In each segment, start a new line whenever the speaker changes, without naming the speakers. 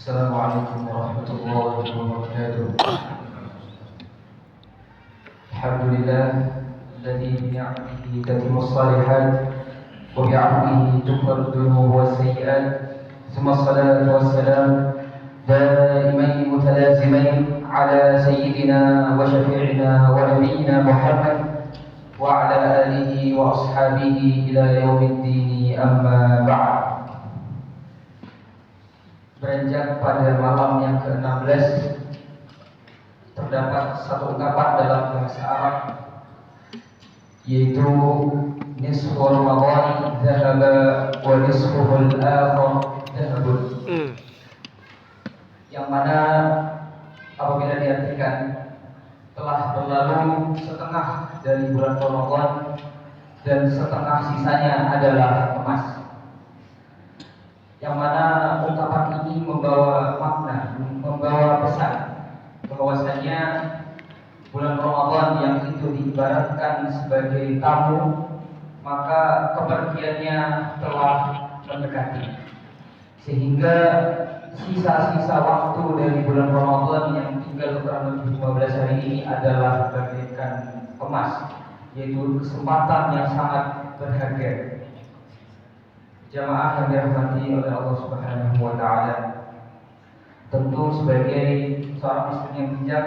السلام عليكم ورحمة الله وبركاته. الحمد لله الذي بنعمته تتم الصالحات وبعفوه تغفر الذنوب والسيئات، ثم الصلاة والسلام دائمين متلازمين على سيدنا وشفيعنا ونبينا محمد وعلى آله وأصحابه إلى يوم الدين، أما بعد. Beranjak pada malam yang ke-16, terdapat satu ungkapan dalam bahasa Arab, yaitu nisfu Ramadan dhahaba wa nisfuhul akhar dhahabun, yang mana apabila diartikan telah berlalu setengah dari bulan Ramadan dan setengah sisanya adalah emas. Yang mana ungkapan ini membawa makna, membawa pesan bahwasanya bulan Ramadan yang itu diibaratkan sebagai tamu, maka kepergiannya telah mendekati, sehingga sisa-sisa waktu dari bulan Ramadan yang tinggal kurang lebih 15 hari ini adalah bagaikan emas, yaitu kesempatan yang sangat berharga. Jamaah yang dirahmati oleh Allah Subhanahu wa Ta'ala, tentu sebagai seorang muslim yang bijak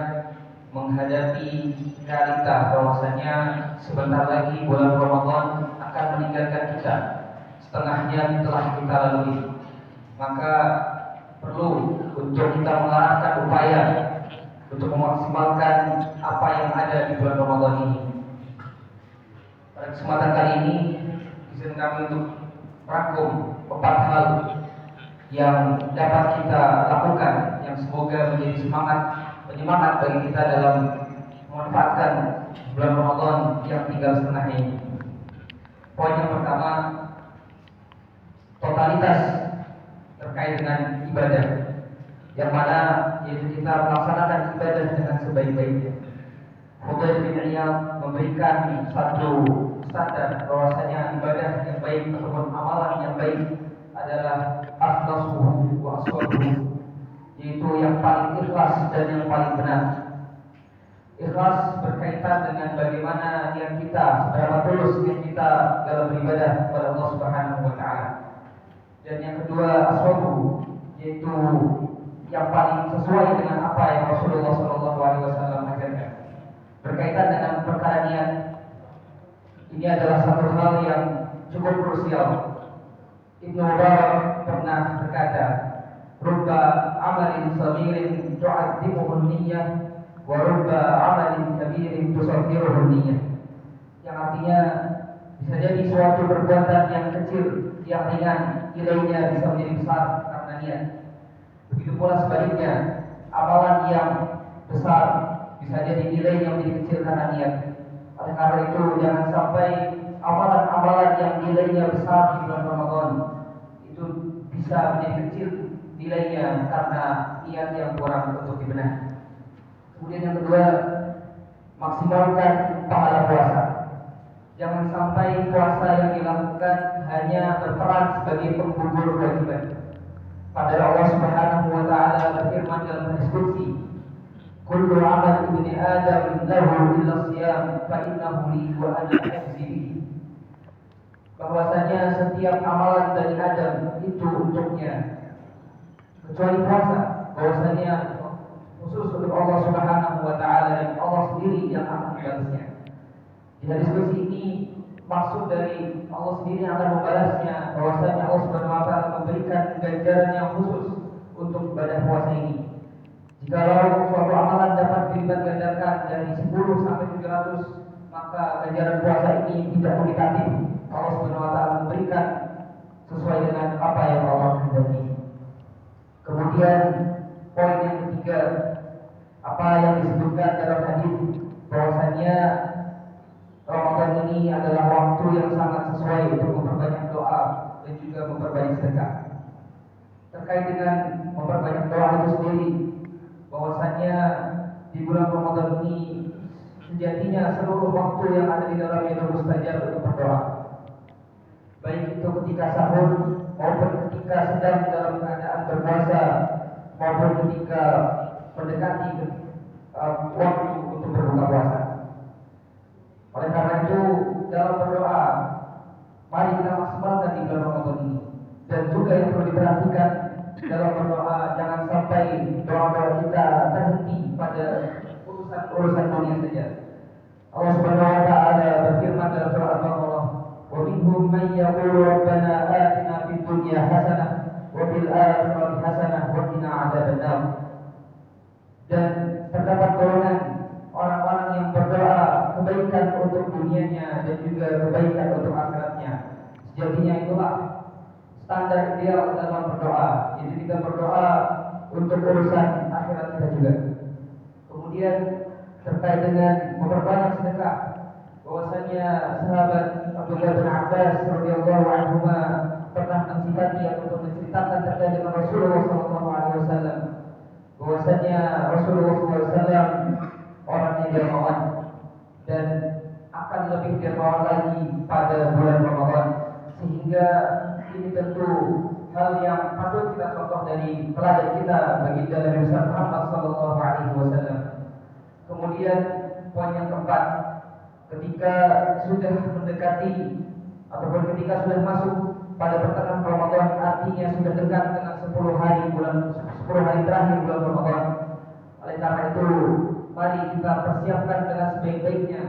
menghadapi realita bahwasanya sebentar lagi bulan Ramadan akan meninggalkan kita, setengahnya telah kita lalui, maka perlu untuk kita mengarahkan upaya untuk memaksimalkan apa yang ada di bulan Ramadan ini. Pada kesempatan kali ini, izin kami untuk merangkum 4 hal yang dapat kita lakukan, yang semoga menjadi penyemangat bagi kita dalam memanfaatkan bulan Ramadan yang tinggal setengah ini. Poin yang pertama, totalitas terkait dengan ibadah, yang mana yaitu kita melaksanakan ibadah dengan sebaik-baiknya. Fudail bin Iyad memberikan satu standar bahwasanya ibadah yang baik ataupun amalan yang baik adalah akhlasuhu wa aswabuhu, yaitu yang paling ikhlas dan yang paling benar. Ikhlas berkaitan dengan bagaimana niat kita, seberapa tulus niat kita dalam beribadah kepada Allah Subhanahu wa Ta'ala. Dan yang kedua, aswabuhu, yaitu yang paling sesuai dengan apa yang Rasulullah SAW ajarkan. Berkaitan dengan perkara niat, ini adalah satu hal yang cukup krusial. Ibnu Mubarak pernah berkata, "Rubba amalin saghirin tu'azzimuhu niyyah, wa rubba amalin kabirin tusaghiruhu niyyah." Yang artinya, bisa jadi suatu perbuatan yang kecil, yang ringan, nilainya bisa menjadi besar karena niat. Begitu pula sebaliknya, amalan yang besar bisa jadi nilainya menjadi kecil karena niat. Oleh karena itu, jangan sampai amalan-amalan yang nilainya besar di bulan Ramadan itu bisa menjadi kecil nilainya karena niat yang kurang untuk dibenahi. Kemudian yang kedua, maksimalkan pahala puasa. Jangan sampai puasa yang dilakukan hanya berperan sebagai penggugur kewajiban. Padahal Allah Subhanahu wa Ta'ala berfirman dalam hadis qudsi, "Kullu amal ibni Adam lahu illa siyam fa innahu li wa ana ajzi bihi." Bahwasanya setiap amalan dari Adam itu untuknya kecuali puasa, bahwasanya khusus untuk Allah Subhanahu wa Ta'ala dan Allah sendiri yang akan membalasnya. Di hadis qudsi ini maksud dari Allah sendiri yang akan membalasnya, bahwasanya Allah Subhanahu wa Ta'ala memberikan ganjaran yang khusus untuk ibadah puasa ini. Jikalau suatu amalan dapat dilipat gandakan dari 10 sampai 700, maka ganjaran puasa ini tidak kualitatif. Allah Subhanahu wa Ta'ala memberikan sesuai dengan apa yang Allah kehendaki. Kemudian poin yang ketiga, apa yang disebutkan dalam hadis bahwasanya Ramadan ini adalah waktu yang sangat sesuai untuk memperbanyak doa dan juga memperbanyak sedekah. Terkait dengan memperbanyak doa itu sendiri, bahwasanya di bulan Ramadan ini sejatinya seluruh waktu yang ada di dalamnya itu mustajab untuk berdoa. Baik itu ketika sahur maupun ketika sedang dalam keadaan berpuasa maupun ketika mendekati waktu untuk berbuka puasa. Oleh karena itu, dalam berdoa, mari kita maksimalkan di bulan Ramadan ini. Dan juga yang perlu diperhatikan dalam berdoa, jangan sampai doa-doa kita terhenti pada urusan dunia saja. Allah Subhanahu wa taala berfirman dalam surah Al-Baqarah, "Wa minhum man yaqulu rabbana atina fid dunya hasanah wa fil akhirati hasanah wa qina adzabannar." Dan terdapat golongan orang-orang yang berdoa kebaikan untuk dunianya dan juga kebaikan untuk akhiratnya. Sejatinya itulah standar ideal dalam berdoa. Jadi kita berdoa untuk urusan akhirat kita juga. Kemudian terkait dengan memperbanyak sedekah, bahwasanya sahabat Abdullah bin Abbas radhiyallahu anhu pernah mensifati ataupun menceritakan terkait dengan Rasulullah SAW, bahwasanya Rasulullah SAW orang yang dermawan dan akan lebih dermawan lagi pada bulan Ramadan, sehingga ini tentu hal yang patut kita contoh dari teladan kita bagi Nabi Muhammad SAW. Kemudian poin yang keempat, ketika sudah mendekati ataupun ketika sudah masuk pada pertengahan Ramadan, artinya sudah dekat dengan 10 hari terakhir bulan Ramadan. Oleh karena itu, mari kita persiapkan dengan sebaik-baiknya,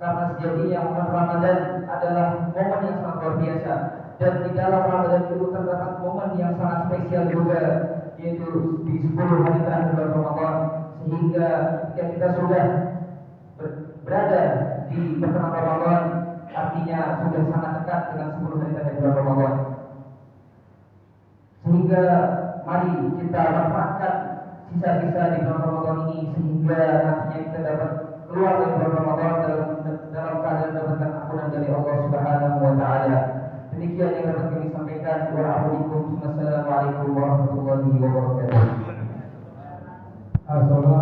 karena sejatinya bulan Ramadan adalah momen yang sangat luar biasa, dan di dalam Ramadan itu terdapat momen yang sangat spesial juga, yaitu di 10 hari terakhir bulan Ramadan. Sehingga jika kita sudah berada di pertengahan Ramadan, artinya sudah sangat dekat dengan 10 hari terakhir bulan Ramadan. Sehingga mari kita manfaatkan sisa-sisa di bulan Ramadan ini, sehingga nantinya kita dapat keluar dari bulan Ramadan dalam keadaan mendapatkan ampunan dari Allah Subhanahu wa taala. Demikian yang dapat kami sampaikan. Wassalamualaikum warahmatullahi wabarakatuh.